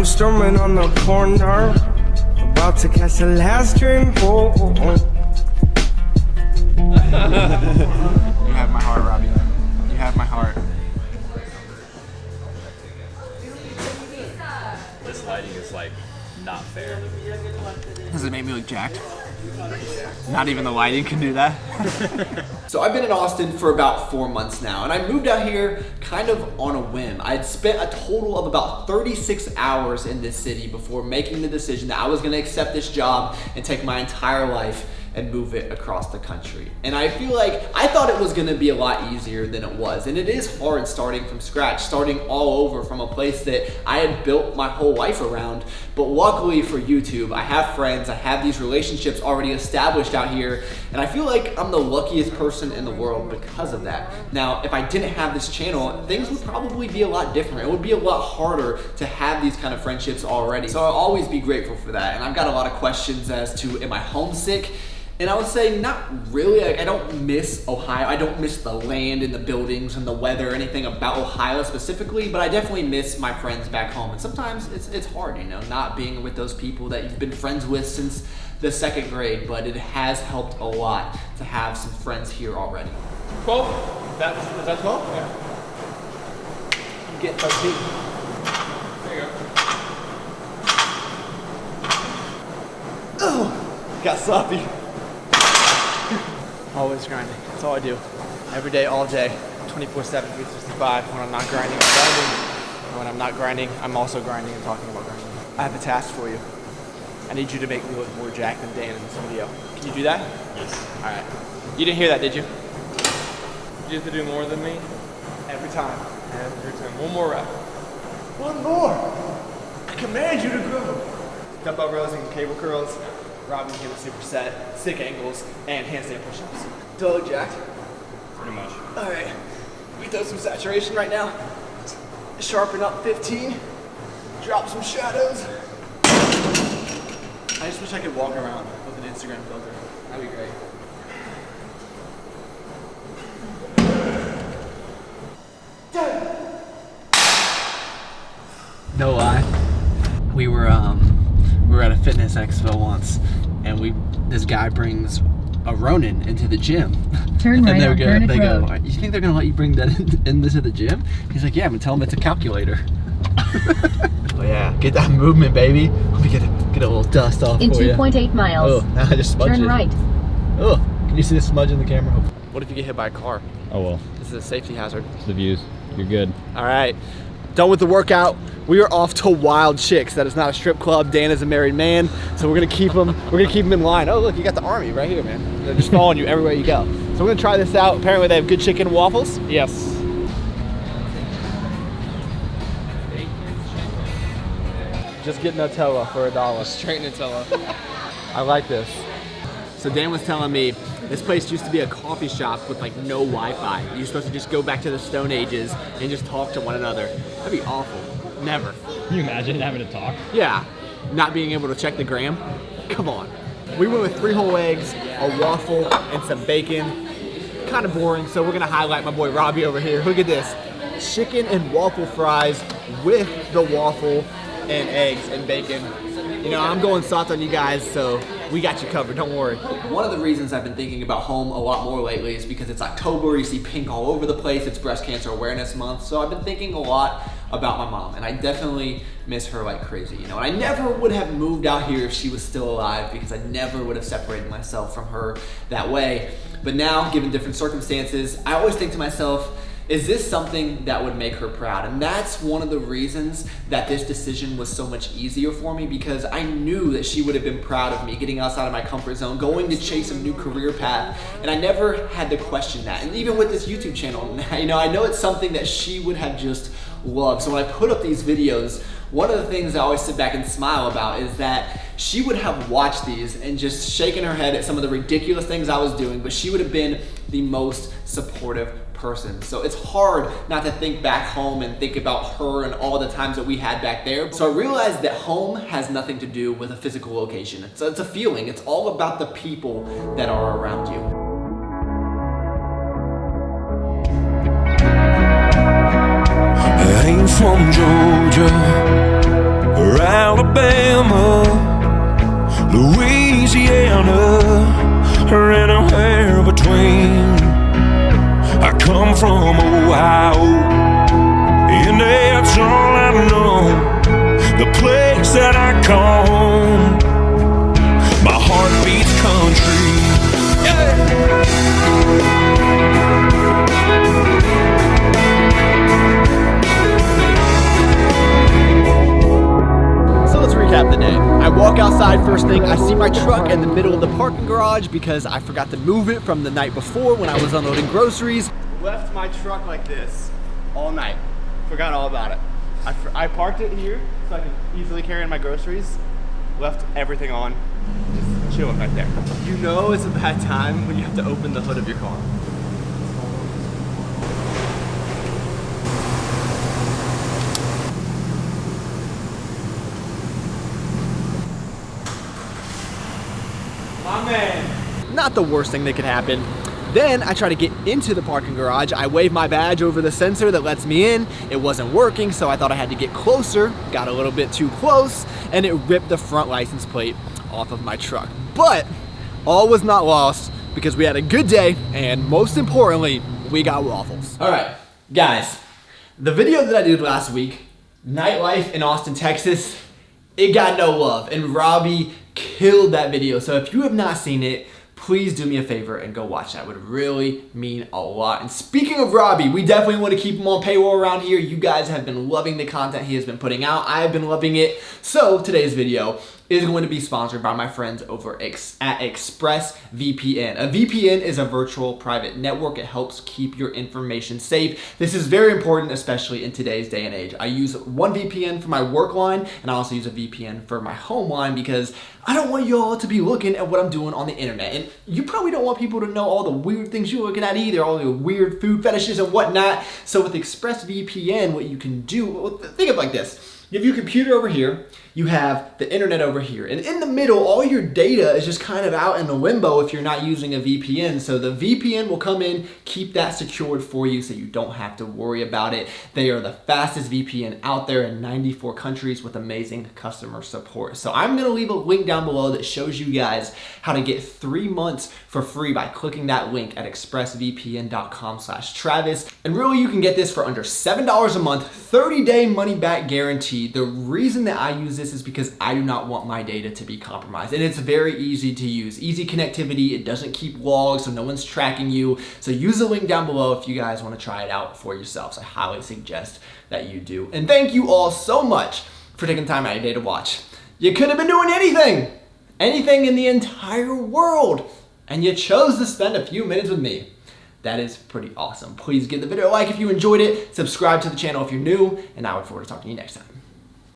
I'm storming on the corner, about to catch the last train home. You have my heart, Robbie. You have my heart. This lighting is like not fair. Does it make me look jacked? Not even the lighting can do that. So I've been in Austin for about 4 months now, and I moved out here kind of on a whim. I had spent a total of about 36 hours in this city before making the decision that I was gonna accept this job and take my entire life and move it across the country. And I feel like I thought it was gonna be a lot easier than it was. And it is hard starting from scratch, starting all over from a place that I had built my whole life around. But luckily for YouTube, I have friends, I have these relationships already established out here, and I feel like I'm the luckiest person in the world because of that. Now, if I didn't have this channel, things would probably be a lot different. It would be a lot harder to have these kind of friendships already. So I'll always be grateful for that. And I've got a lot of questions as to, am I homesick? And I would say not really. I don't miss Ohio. I don't miss the land and the buildings and the weather, anything about Ohio specifically, but I definitely miss my friends back home. And sometimes it's hard, you know, not being with those people that you've been friends with since the 2nd grade, but it has helped a lot to have some friends here already. 12? Is that 12? Yeah. You get 13. There you go. Oh, got sloppy. Always grinding. That's all I do. Every day, all day, 24/7, 365. When I'm not grinding, I'm grinding. And when I'm not grinding, I'm also grinding and talking about grinding. I have a task for you. I need you to make me look more jacked than Dan in this video. Can you do that? Yes. All right. You didn't hear that, did you? You have to do more than me? Every time. Every time. One more rep. One more. I command you to grow. Dumbbell rows and cable curls. Robbie hit a superset, stick angles, and handstand push-ups. Do I look jacked? Pretty much. All right, we throw some saturation right now. Sharpen up 15. Drop some shadows. I just wish I could walk around with an Instagram filter. That'd be great. No lie, we were at a fitness expo once, and this guy brings a Ronin into the gym. Turn right on Burnett Road. You think they're gonna let you bring that into the gym? He's like, yeah, I'm gonna tell him it's a calculator. Oh yeah, get that movement, baby. Let me get a little dust off In for you. 2.8 miles. Oh, now I just smudged Turn it. right. Oh, can you see the smudge in the camera? What if you get hit by a car? Oh well. This is a safety hazard. It's the views. You're good. All right, done with the workout. We are off to Wild Chicks. That is not a strip club. Dan is a married man, so we're gonna keep him. We're gonna keep him in line. Oh look, you got the army right here, man. They're just following you everywhere you go. So we're gonna try this out. Apparently they have good chicken and waffles. Yes. Just get Nutella for $1. Straight Nutella. I like this. So Dan was telling me this place used to be a coffee shop with like no Wi-Fi. You're supposed to just go back to the Stone Ages and just talk to one another. That'd be awful. Never. Can you imagine having to talk? Yeah, not being able to check the gram. Come on. We went with 3 whole eggs, a waffle, and some bacon. Kind of boring, so we're gonna highlight my boy Robbie over here. Look at this. Chicken and waffle fries with the waffle and eggs and bacon. You know, I'm going soft on you guys, so we got you covered, don't worry. One of the reasons I've been thinking about home a lot more lately is because it's October, you see pink all over the place, it's Breast Cancer Awareness Month, so I've been thinking a lot about my mom, and I definitely miss her like crazy, you know. And I never would have moved out here if she was still alive, because I never would have separated myself from her that way. But now, given different circumstances, I always think to myself, is this something that would make her proud? And that's one of the reasons that this decision was so much easier for me, because I knew that she would have been proud of me getting outside of my comfort zone, going to chase a new career path, and I never had to question that. And even with this YouTube channel, you know, I know it's something that she would have just loved. So when I put up these videos, one of the things I always sit back and smile about is that she would have watched these and just shaken her head at some of the ridiculous things I was doing, but she would have been the most supportive person. So it's hard not to think back home and think about her and all the times that we had back there. So I realized that home has nothing to do with a physical location. It's a feeling. It's all about the people that are around you. I ain't from Georgia, Alabama, Louisiana, or anywhere between. I come from Ohio, and that's all I know. The place that I call home. My heart beats country. Yeah. So let's recap the day. I walk outside first thing, I see my truck in the middle of the parking garage because I forgot to move it from the night before when I was unloading groceries. Left my truck like this all night. Forgot all about it. I parked it here so I could easily carry in my groceries. Left everything on, just chilling right there. You know it's a bad time when you have to open the hood of your car. My man. Not the worst thing that could happen. Then I try to get into the parking garage. I wave my badge over the sensor that lets me in. It wasn't working, so I thought I had to get closer. Got a little bit too close, and it ripped the front license plate off of my truck. But all was not lost because we had a good day, and most importantly, we got waffles. All right, guys, the video that I did last week, nightlife in Austin, Texas, it got no love, and Robbie killed that video. So if you have not seen it, please do me a favor and go watch that. It would really mean a lot. And speaking of Robbie, we definitely want to keep him on payroll around here. You guys have been loving the content he has been putting out. I have been loving it. So today's video is going to be sponsored by my friends over at ExpressVPN. A VPN is a virtual private network. It helps keep your information safe. This is very important, especially in today's day and age. I use one VPN for my work line, and I also use a VPN for my home line because I don't want y'all to be looking at what I'm doing on the internet. And you probably don't want people to know all the weird things you're looking at either, all the weird food fetishes and whatnot. So with ExpressVPN, what you can do, well, think of it like this. You have your computer over here, you have the internet over here, and in the middle, all your data is just kind of out in the limbo if you're not using a VPN. So the VPN will come in, keep that secured for you so you don't have to worry about it. They are the fastest VPN out there in 94 countries with amazing customer support. So I'm gonna leave a link down below that shows you guys how to get 3 months for free by clicking that link at expressvpn.com/Travis. And really, you can get this for under $7 a month, 30-day money-back guarantee. The reason that I use this is because I do not want my data to be compromised. And it's very easy to use. Easy connectivity, it doesn't keep logs, so no one's tracking you. So use the link down below if you guys want to try it out for yourselves. I highly suggest that you do. And thank you all so much for taking time out of your day to watch. You could have been doing anything in the entire world, and you chose to spend a few minutes with me. That is pretty awesome. Please give the video a like if you enjoyed it, subscribe to the channel if you're new, and I look forward to talking to you next time.